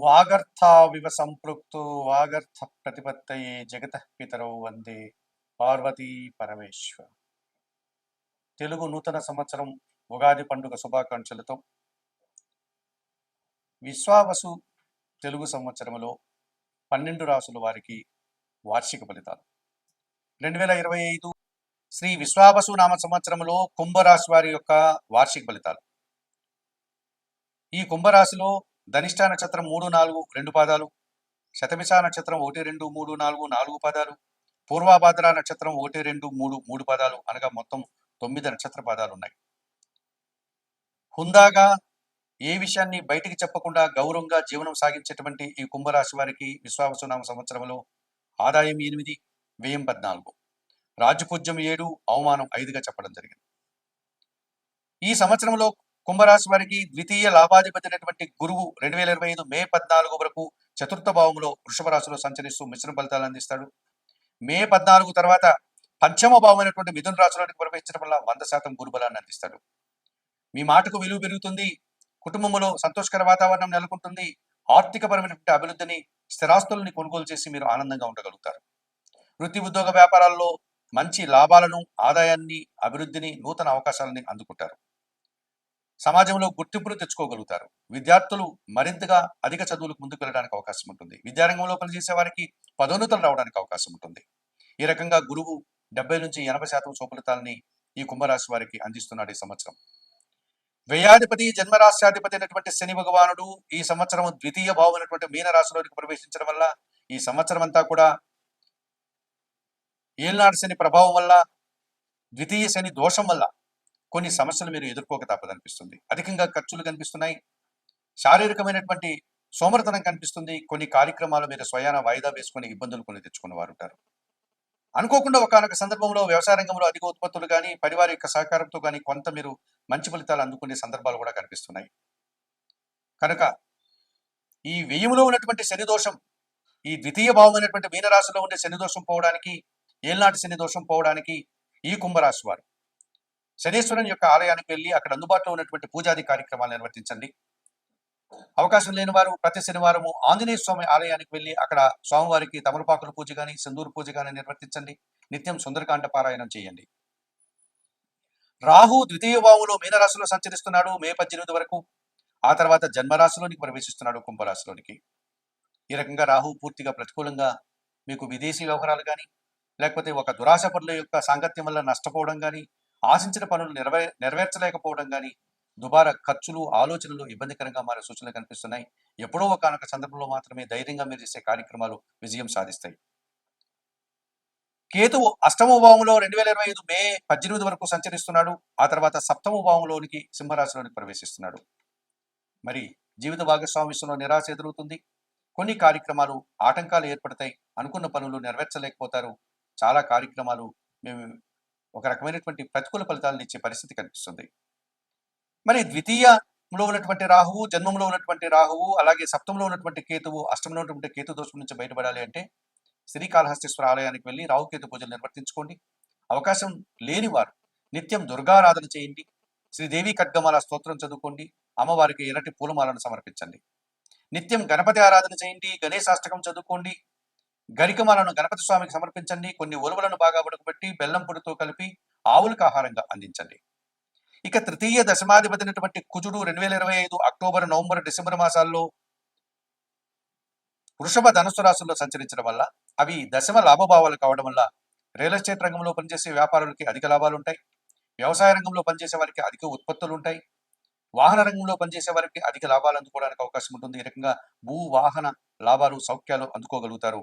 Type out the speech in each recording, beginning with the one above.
వాగర్థావివ సంపృక్తో వాగర్థ ప్రతిపత్తయే జగతః పితరౌ వందే పార్వతీ పరమేశ్వర. తెలుగు నూతన సంవత్సరం ఉగాది పండుగ శుభాకాంక్షలతో విశ్వావసు తెలుగు సంవత్సరంలో 12 రాసుల వారికి వార్షిక ఫలితాలు 2025 శ్రీ విశ్వావసు నామ సంవత్సరంలో కుంభరాశి వారి యొక్క వార్షిక ఫలితాలు. ఈ కుంభరాశిలో ధనిష్ట నక్షత్రం 3, 4, 2 పాదాలు, శతభిష నక్షత్రం 1, 2, 3, 4, 4 పాదాలు, పూర్వభాద్ర నక్షత్రం 1, 2, 3, 3 పాదాలు, అనగా మొత్తం 9 నక్షత్ర పాదాలు ఉన్నాయి. హుందాగా ఏ విషయాన్ని బయటికి చెప్పకుండా గౌరవంగా జీవనం సాగించేటువంటి ఈ కుంభరాశి వారికి విశ్వావసునామ సంవత్సరంలో ఆదాయం 8, వ్యయం 14, రాజపూజ్యం 7, అవమానం 5గా చెప్పడం జరిగింది. ఈ సంవత్సరంలో కుంభరాశి వారికి ద్వితీయ లాభాధిపతి అయినటువంటి గురువు 2025 మే 14 వరకు చతుర్థ భావంలో వృషభ రాశిలో సంచరిస్తూ మిశ్రమ ఫలితాలు అందిస్తాడు. మే 14 తర్వాత పంచమ భావం అయినటువంటి మిథున రాశిలోకి ప్రవేశించడం వల్ల 100% గురుబలాన్ని అందిస్తాడు. మీ మాటకు విలువ పెరుగుతుంది, కుటుంబంలో సంతోషకర వాతావరణం నెలకొంటుంది, ఆర్థికపరమైనటువంటి అభివృద్ధిని, స్థిరాస్తుల్ని కొనుగోలు చేసి మీరు ఆనందంగా ఉండగలుగుతారు. వృత్తి ఉద్యోగ వ్యాపారాల్లో మంచి లాభాలను, ఆదాయాన్ని, అభివృద్ధిని, నూతన అవకాశాలని అందుకుంటారు. సమాజంలో గుర్తింపును తెచ్చుకోగలుగుతారు. విద్యార్థులు మరింతగా అధిక చదువులకు ముందుకు వెళ్ళడానికి అవకాశం ఉంటుంది. విద్యారంగంలో పనిచేసే వారికి పదోన్నతులు రావడానికి అవకాశం ఉంటుంది. ఈ రకంగా గురువు 70 నుంచి 80% సుఫలితాలని ఈ కుంభరాశి వారికి అందిస్తున్నాడు ఈ సంవత్సరం. వ్యయాధిపతి, జన్మరాశ్యాధిపతి అయినటువంటి శని భగవానుడు ఈ సంవత్సరం ద్వితీయ భావం అయినటువంటి మీన రాశిలోకి ప్రవేశించడం వల్ల ఈ సంవత్సరం అంతా కూడా ఏళ్నాడు శని ప్రభావం వల్ల, ద్వితీయ శని దోషం వల్ల కొన్ని సమస్యలు మీరు ఎదుర్కోక తప్పదనిపిస్తుంది. అధికంగా ఖర్చులు కనిపిస్తున్నాయి, శారీరకమైనటువంటి సోమరతనం కనిపిస్తుంది. కొన్ని కార్యక్రమాలు మీరు స్వయాన వాయిదా వేసుకుని ఇబ్బందులు కొన్ని తెచ్చుకున్న వారు ఉంటారు. అనుకోకుండా ఒకనొక సందర్భంలో వ్యవసాయ రంగంలో అధిక ఉత్పత్తులు కానీ, పరివారి యొక్క సహకారంతో కానీ కొంత మీరు మంచి ఫలితాలు అందుకునే సందర్భాలు కూడా కనిపిస్తున్నాయి. కనుక ఈ వ్యయంలో ఉన్నటువంటి శని దోషం, ఈ ద్వితీయ భావం అయినటువంటి మీనరాశిలో ఉండే శని దోషం పోవడానికి, ఏళ్నాటి శని దోషం పోవడానికి ఈ కుంభరాశి వారు శనీశ్వరుని యొక్క ఆలయానికి వెళ్ళి అక్కడ అందుబాటులో ఉన్నటువంటి పూజాది కార్యక్రమాలు నిర్వర్తించండి. అవకాశం లేని వారు ప్రతి శనివారము ఆంజనేయ స్వామి ఆలయానికి వెళ్ళి అక్కడ స్వామివారికి తమలపాకుల పూజ కానీ, సింధూరు పూజ కానీ నిర్వర్తించండి. నిత్యం సుందరకాండ పారాయణం చేయండి. రాహు ద్వితీయ భావంలో మీనరాశిలో సంచరిస్తున్నాడు మే 18 వరకు. ఆ తర్వాత జన్మరాశిలోనికి ప్రవేశిస్తున్నాడు కుంభరాశిలోనికి. ఈ రకంగా రాహు పూర్తిగా ప్రతికూలంగా మీకు విదేశీ వ్యవహారాలు కానీ, లేకపోతే ఒక దురాశ పనుల యొక్క సాంగత్యం వల్ల నష్టపోవడం కానీ, ఆశించిన పనులు నెరవేర్చలేకపోవడం కానీ, దుబారా ఖర్చులు, ఆలోచనలు ఇబ్బందికరంగా మారే సూచనలు కనిపిస్తున్నాయి. ఎప్పుడో ఒకనొక సందర్భంలో మాత్రమే ధైర్యంగా మీరు చేసే కార్యక్రమాలు విజయం సాధిస్తాయి. కేతువు అష్టమ భావంలో 2025 మే 18 వరకు సంచరిస్తున్నాడు. ఆ తర్వాత సప్తమ భావంలోనికి సింహరాశిలోనికి ప్రవేశిస్తున్నాడు. మరి జీవిత భాగస్వామి విషయంలో నిరాశ ఎదురవుతుంది. కొన్ని కార్యక్రమాలు ఆటంకాలు ఏర్పడతాయి. అనుకున్న పనులు నెరవేర్చలేకపోతారు. చాలా కార్యక్రమాలు మేము ఒక రకమైనటువంటి ప్రతికూల ఫలితాలను ఇచ్చే పరిస్థితి కనిపిస్తుంది. మరి ద్వితీయంలో ఉన్నటువంటి రాహువు, జన్మంలో ఉన్నటువంటి రాహువు, అలాగే సప్తంలో ఉన్నటువంటి కేతువు, అష్టంలో ఉన్నటువంటి కేతు దోషం నుంచి బయటపడాలి అంటే శ్రీకాళహస్తీశ్వర ఆలయానికి వెళ్ళి రాహుకేతు పూజలు నిర్వర్తించుకోండి. అవకాశం లేని వారు నిత్యం దుర్గారాధన చేయండి. శ్రీదేవి ఖడ్గమాల స్తోత్రం చదువుకోండి. అమ్మవారికి ఎర్రటి పూలమాలను సమర్పించండి. నిత్యం గణపతి ఆరాధన చేయండి. గణేశాష్టకం చదువుకోండి. గరికమాలను గణపతి స్వామికి సమర్పించండి. కొన్ని ఉలువలను బాగా ఉడకబెట్టి బెల్లం పొడితో కలిపి ఆవులకు ఆహారంగా అందించండి. ఇక తృతీయ దశమాధిపతి అయినటువంటి కుజుడు 2025 అక్టోబర్, నవంబర్, డిసెంబర్ మాసాల్లో వృషభ, ధనుసు రాశుల్లో సంచరించడం వల్ల అవి దశమ లాభభావాలు కావడం వల్ల రియల్ ఎస్టేట్ రంగంలో పనిచేసే వ్యాపారులకి అధిక లాభాలు ఉంటాయి. వ్యవసాయ రంగంలో పనిచేసే వారికి అధిక ఉత్పత్తులు ఉంటాయి. వాహన రంగంలో పనిచేసే వారికి అధిక లాభాలు అందుకోవడానికి అవకాశం ఉంటుంది. ఈ రకంగా భూ వాహన లాభాలు, సౌఖ్యాలు అందుకోగలుగుతారు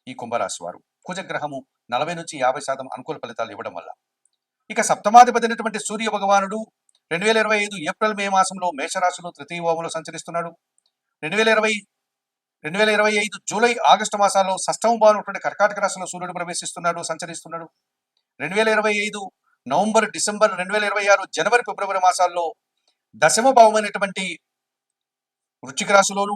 ఈ కుంభరాశి వారు. కుజగ్రహము 40 నుంచి 50% అనుకూల ఫలితాలు ఇవ్వడం వల్ల. ఇక సప్తమాధిపతి అయినటువంటి సూర్య భగవానుడు 2025 ఏప్రిల్, మే మాసంలో మేషరాశిలో తృతీయ భావంలో సంచరిస్తున్నాడు. 2025 జూలై, ఆగస్టు మాసాల్లో షష్టమ భావం కర్కాటక రాశిలో సూర్యుడు ప్రవేశిస్తున్నాడు, సంచరిస్తున్నాడు. 2025 నవంబర్, డిసెంబర్, 2026 జనవరి, ఫిబ్రవరి మాసాల్లో దశమ భావమైనటువంటి వృశ్చిక రాశిలోను,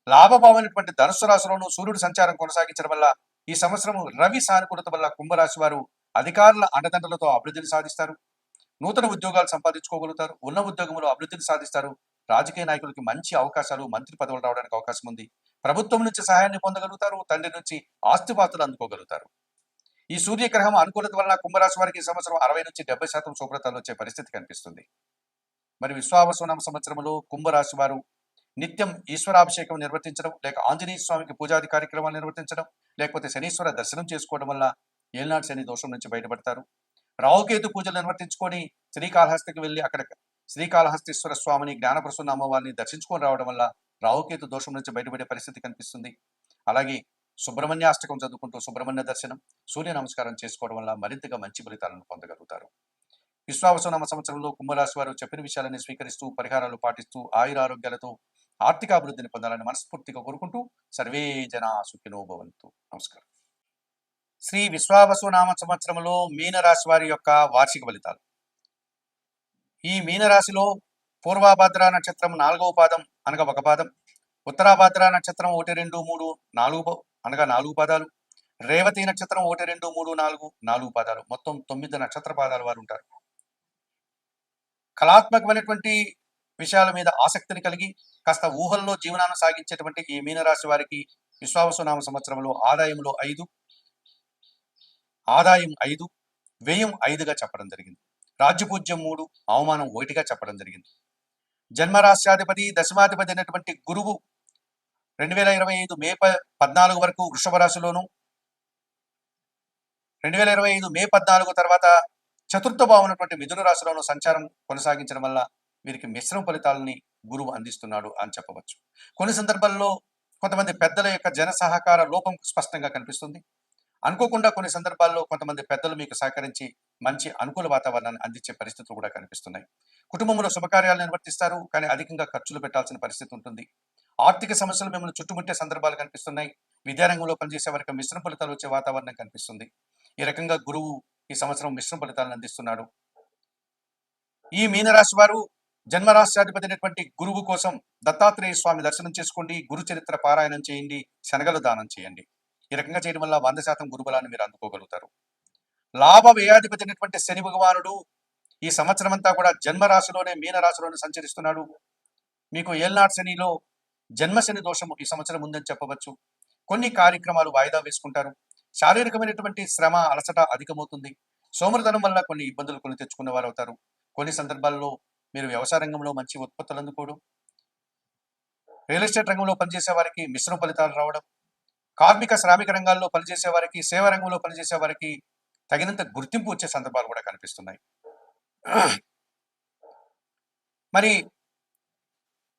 లాభభావమైనటువంటి ధనుస్సు రాశిలోను సూర్యుడు సంచారం కొనసాగించడం వల్ల ఈ సంవత్సరం రవి సానుకూలత వల్ల కుంభరాశి వారు అధికారుల అండదండలతో అభివృద్ధిని సాధిస్తారు. నూతన ఉద్యోగాలు సంపాదించుకోగలుగుతారు. ఉన్న ఉద్యోగంలో అభివృద్ధిని సాధిస్తారు. రాజకీయ నాయకులకి మంచి అవకాశాలు, మంత్రి పదవులు రావడానికి అవకాశం ఉంది. ప్రభుత్వం నుంచి సహాయాన్ని పొందగలుగుతారు. తండ్రి నుంచి ఆస్తిపాస్తులు అందుకోగలుగుతారు. ఈ సూర్యగ్రహం అనుకూలత వలన కుంభరాశి వారికి ఈ సంవత్సరం 60-70% శుభ్రతలు వచ్చే పరిస్థితి కనిపిస్తుంది. మరి విశ్వావసునామ సంవత్సరంలో కుంభరాశి వారు నిత్యం ఈశ్వరాభిషేకం నిర్వర్తించడం, లేక ఆంజనేయ స్వామికి పూజాది కార్యక్రమాలు నిర్వర్తించడం, లేకపోతే శనీశ్వర దర్శనం చేసుకోవడం వల్ల ఏలినాటి శని దోషం నుంచి బయటపడతారు. రాహుకేతు పూజలు నిర్వర్తించుకొని శ్రీకాళహస్తికి వెళ్ళి అక్కడ శ్రీకాళహస్తీశ్వర స్వామిని, జ్ఞానప్రసన్న అమ్మవారిని దర్శించుకొని రావడం వల్ల రాహుకేతు దోషం నుంచి బయటపడే పరిస్థితి కనిపిస్తుంది. అలాగే సుబ్రహ్మణ్యాష్టకం చదువుకుంటూ సుబ్రహ్మణ్య దర్శనం, సూర్య నమస్కారం చేసుకోవడం వల్ల మరింతగా మంచి ఫలితాలను పొందగలుగుతారు. విశ్వావసునామ సంవత్సరంలో కుంభరాశి వారు చెప్పిన విషయాలని స్వీకరిస్తూ, పరిహారాలు పాటిస్తూ, ఆయురారోగ్యాలతో ఆర్థికాభివృద్ధిని పొందాలని మనస్ఫూర్తిగా కోరుకుంటూ సర్వే జనా సుఖినో భవంతు. నమస్కారం. శ్రీ విశ్వావసునామ సంవత్సరంలో మీనరాశి వారి యొక్క వార్షిక ఫలితాలు. ఈ మీనరాశిలో పూర్వాభాద్ర నక్షత్రం 4వ పాదం అనగా 1 పాదం, ఉత్తరాభాద్ర నక్షత్రం 1, 2, 3, 4 అనగా 4 పాదాలు, రేవతి నక్షత్రం 1, 2, 3, 4, 4 పాదాలు, మొత్తం 9 నక్షత్ర పాదాల వారు ఉంటారు. కళాత్మకమైనటువంటి విషయాల మీద ఆసక్తిని కలిగి కాస్త ఊహల్లో జీవనాన్ని సాగించేటువంటి ఈ మీనరాశి వారికి విశ్వావసునామ సంవత్సరంలో ఆదాయం 5, వ్యయం 5గా చెప్పడం జరిగింది. రాజ్యపూజ్యం 3, అవమానం 1గా చెప్పడం జరిగింది. జన్మరాశ్యాధిపతి, దశమాధిపతి అయినటువంటి గురువు 2025 మే 14 వరకు వృషభ రాశిలోను, 2025 మే 14 తర్వాత చతుర్థ భావం ఉన్నటువంటి మిథున రాశిలోను సంచారం కొనసాగించడం వల్ల వీరికి మిశ్రమ ఫలితాలని గురువు అందిస్తున్నాడు అని చెప్పవచ్చు. కొన్ని సందర్భాల్లో కొంతమంది పెద్దల యొక్క జన సహకార లోపం స్పష్టంగా కనిపిస్తుంది. అనుకోకుండా కొన్ని సందర్భాల్లో కొంతమంది పెద్దలు మీకు సహకరించి మంచి అనుకూల వాతావరణాన్ని అందించే పరిస్థితులు కూడా కనిపిస్తున్నాయి. కుటుంబంలో శుభకార్యాలు నిర్వర్తిస్తారు, కానీ అధికంగా ఖర్చులు పెట్టాల్సిన పరిస్థితి ఉంటుంది. ఆర్థిక సమస్యలు మిమ్మల్ని చుట్టుముట్టే సందర్భాలు కనిపిస్తున్నాయి. విద్యారంగంలో పనిచేసే వారికి మిశ్రమ ఫలితాలు వచ్చే వాతావరణం కనిపిస్తుంది. ఈ రకంగా గురువు ఈ సంవత్సరం మిశ్రమ ఫలితాలను అందిస్తున్నాడు. ఈ మీనరాశి వారు జన్మరాశ్యాధిపతి అయినటువంటి గురువు కోసం దత్తాత్రేయ స్వామి దర్శనం చేసుకోండి, గురు చరిత్ర పారాయణం చేయండి, శనగలు దానం చేయండి. ఈ రకంగా చేయడం వల్ల 100% గురుబలాన్ని మీరు అందుకోగలుగుతారు. లాభ వ్యయాధిపతి అయినటువంటి శని భగవానుడు ఈ సంవత్సరం అంతా కూడా జన్మరాశిలోనే మీనరాశిలోనే సంచరిస్తున్నాడు. మీకు ఏల్నాటి శనిలో జన్మశని దోషం ఈ సంవత్సరం ఉందని చెప్పవచ్చు. కొన్ని కార్యక్రమాలు వాయిదా వేసుకుంటారు. శారీరకమైనటువంటి శ్రమ, అలసట అధికమవుతుంది. సోమరితనం వల్ల కొన్ని ఇబ్బందులు కొని తెచ్చుకున్న వారు అవుతారు. కొన్ని సందర్భాల్లో మీరు వ్యవసాయ రంగంలో మంచి ఉత్పత్తులు అందుకోవడం, రియల్ ఎస్టేట్ రంగంలో పనిచేసే వారికి మిశ్రమ ఫలితాలు రావడం, కార్మిక శ్రామిక రంగాల్లో పనిచేసే వారికి, సేవా రంగంలో పనిచేసే వారికి తగినంత గుర్తింపు వచ్చే సందర్భాలు కూడా కనిపిస్తున్నాయి. మరి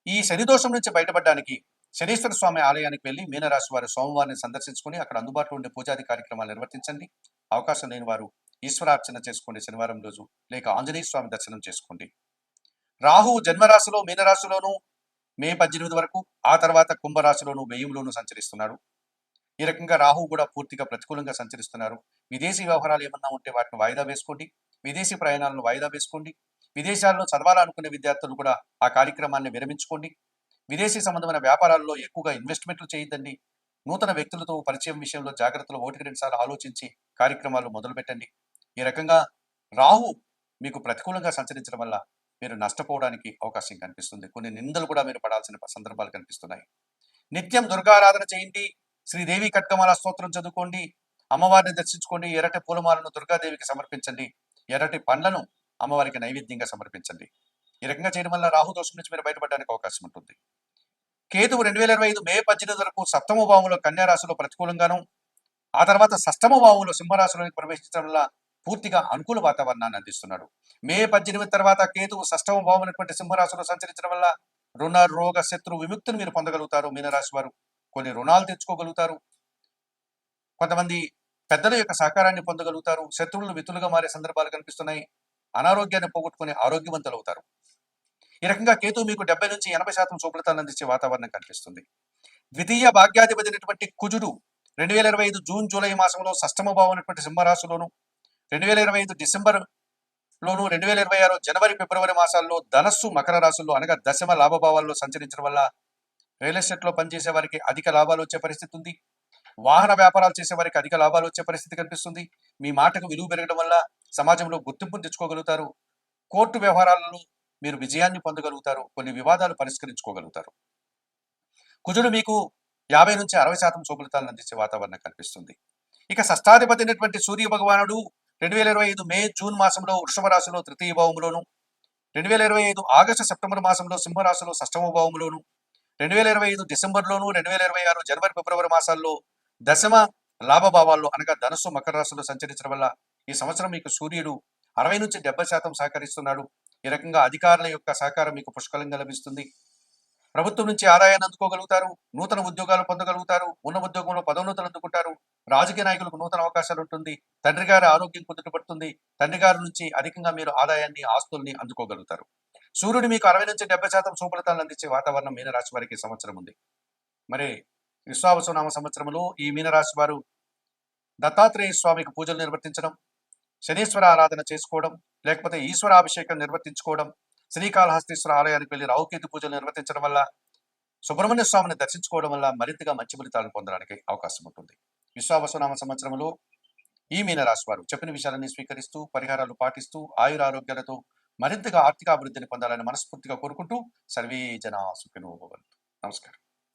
ఈ శని దోషం నుంచి బయటపడడానికి శనీశ్వర స్వామి ఆలయానికి వెళ్ళి మీనరాశి వారు సోమవారిని సందర్శించుకుని అక్కడ అందుబాటులో ఉండే పూజాది కార్యక్రమాలు నిర్వర్తించండి. అవకాశం లేని వారు ఈశ్వరార్చన చేసుకోండి శనివారం రోజు, లేక ఆంజనేయ స్వామి దర్శనం చేసుకోండి. రాహు జన్మరాశిలో మీనరాశిలోను మే 18 వరకు, ఆ తర్వాత కుంభరాశిలోను వ్యయంలోను సంచరిస్తున్నాడు. ఈ రకంగా రాహు కూడా పూర్తిగా ప్రతికూలంగా సంచరిస్తున్నారు. విదేశీ వ్యవహారాలు ఏమన్నా ఉంటే వాటిని వాయిదా వేసుకోండి. విదేశీ ప్రయాణాలను వాయిదా వేసుకోండి. విదేశాల్లో చదవాలనుకునే విద్యార్థులు కూడా ఆ కార్యక్రమాన్ని విరమించుకోండి. విదేశీ సంబంధమైన వ్యాపారాల్లో ఎక్కువగా ఇన్వెస్ట్మెంట్లు చేయొద్దండి. నూతన వ్యక్తులతో పరిచయం విషయంలో జాగ్రత్తలు 1-2 సార్లు ఆలోచించి కార్యక్రమాలు మొదలుపెట్టండి. ఈ రకంగా రాహు మీకు ప్రతికూలంగా సంచరించడం వల్ల మీరు నష్టపోవడానికి అవకాశం కనిపిస్తుంది. కొన్ని నిందలు కూడా మీరు పడాల్సిన సందర్భాలు కనిపిస్తున్నాయి. నిత్యం దుర్గారాధన చేయండి. శ్రీదేవి ఖడ్గమాల స్తోత్రం చదువుకోండి. అమ్మవారిని దర్శించుకోండి. ఎర్రటి పూలమాలను దుర్గాదేవికి సమర్పించండి. ఎర్రటి పండ్లను అమ్మవారికి నైవేద్యంగా సమర్పించండి. ఈ రకంగా చేయడం వల్ల రాహు దోషం నుంచి మీరు బయటపడడానికి అవకాశం ఉంటుంది. కేతువు 2025 మే 18 వరకు 7వ భావంలో కన్యా రాశిలో ప్రతికూలంగాను, ఆ తర్వాత 6వ భావంలో సింహరాశిలోకి ప్రవేశించడం వల్ల పూర్తిగా అనుకూల వాతావరణాన్ని అందిస్తున్నాడు. మే 18 తర్వాత కేతువు 6వ భావం అయినటువంటి సింహరాశిలో సంచరించడం వల్ల రుణ, రోగ, శత్రు విముక్తిని మీరు పొందగలుగుతారు. మీనరాశి వారు కొన్ని రుణాలు తెచ్చుకోగలుగుతారు. కొంతమంది పెద్దల యొక్క సహకారాన్ని పొందగలుగుతారు. శత్రువులు మిత్రులుగా మారే సందర్భాలు కనిపిస్తున్నాయి. అనారోగ్యాన్ని పోగొట్టుకుని ఆరోగ్యవంతులు అవుతారు. ఈ రకంగా కేతు మీకు 70-80% శుభ్రతను అందించే వాతావరణం కనిపిస్తుంది. ద్వితీయ భాగ్యాధిపతి అయినటువంటి కుజుడు 2025 జూన్ జూలై మాసంలో 6వ భావం అయినటువంటి సింహరాశిలోను, 2025 డిసెంబర్ లోను, 2026 జనవరి ఫిబ్రవరి మాసాల్లో ధనస్సు మకర రాశుల్లో అనగా దశమ లాభభావాల్లో సంచరించడం వల్ల రియల్ ఎస్టేట్ లో పనిచేసే వారికి అధిక లాభాలు వచ్చే పరిస్థితి ఉంది. వాహన వ్యాపారాలు చేసే వారికి అధిక లాభాలు వచ్చే పరిస్థితి కనిపిస్తుంది. మీ మాటకు విలువ పెరగడం వల్ల సమాజంలో గుర్తింపును తెచ్చుకోగలుగుతారు. కోర్టు వ్యవహారాలలో మీరు విజయాన్ని పొందగలుగుతారు. కొన్ని వివాదాలు పరిష్కరించుకోగలుగుతారు. కుజుడు మీకు 50-60% శుభలితాలను అందించే వాతావరణం కనిపిస్తుంది. ఇక షష్టాధిపతి అయినటువంటి సూర్య భగవానుడు 2025 మే జూన్ మాసంలో వృషభ రాశిలో తృతీయ భావంలోను, 2025 ఆగస్టు సెప్టెంబర్ మాసంలో సింహరాశిలో షష్టమ భావంలోను, 2025 డిసెంబర్లోను, 2026 జనవరి ఫిబ్రవరి మాసాల్లో దశమ లాభభావాల్లో అనగా ధనుస్సు మకర రాశిలో సంచరించడం వల్ల ఈ సంవత్సరం మీకు సూర్యుడు 60-70% సహకరిస్తున్నాడు. ఈ రకంగా అధికారుల యొక్క సహకారం మీకు పుష్కలంగా లభిస్తుంది. ప్రభుత్వం నుంచి ఆదాయాన్ని అందుకోగలుగుతారు. నూతన ఉద్యోగాలు పొందగలుగుతారు. ఉన్న ఉద్యోగంలో పదోన్నతులు అందుకుంటారు. రాజకీయ నాయకులకు నూతన అవకాశాలు ఉంటుంది. తండ్రి గారి ఆరోగ్యం కుదుటపడుతుంది. తండ్రి గారి నుంచి అధికంగా మీరు ఆదాయాన్ని, ఆస్తుల్ని అందుకోగలుగుతారు. సూర్యుడు మీకు 60-70% శుభఫలితాలను అందించే వాతావరణం మీనరాశి వారికి ఈ సంవత్సరం ఉంది. మరి విశ్వావసునామ సంవత్సరంలో ఈ మీనరాశి వారు దత్తాత్రేయ స్వామికి పూజలు నిర్వర్తించడం, శనీశ్వర ఆరాధన చేసుకోవడం, లేకపోతే ఈశ్వరాభిషేకం నిర్వర్తించుకోవడం, శ్రీకాళహస్తీశ్వర ఆలయానికి వెళ్లి రావుకేతు పూజలు నిర్వర్తించడం వల్ల, సుబ్రహ్మణ్య స్వామిని దర్శించుకోవడం వల్ల మరింతగా మంచి ఫలితాలను పొందడానికి అవకాశం ఉంటుంది. విశ్వావసునామ సంవత్సరంలో ఈ మీనరాశి వారు చెప్పిన విషయాలన్నీ స్వీకరిస్తూ, పరిహారాలు పాటిస్తూ, ఆయురారోగ్యాలతో మరింతగా ఆర్థిక అభివృద్ధిని పొందాలని మనస్ఫూర్తిగా కోరుకుంటూ సర్వే జనా సుఖినో భవంతు. నమస్కారం.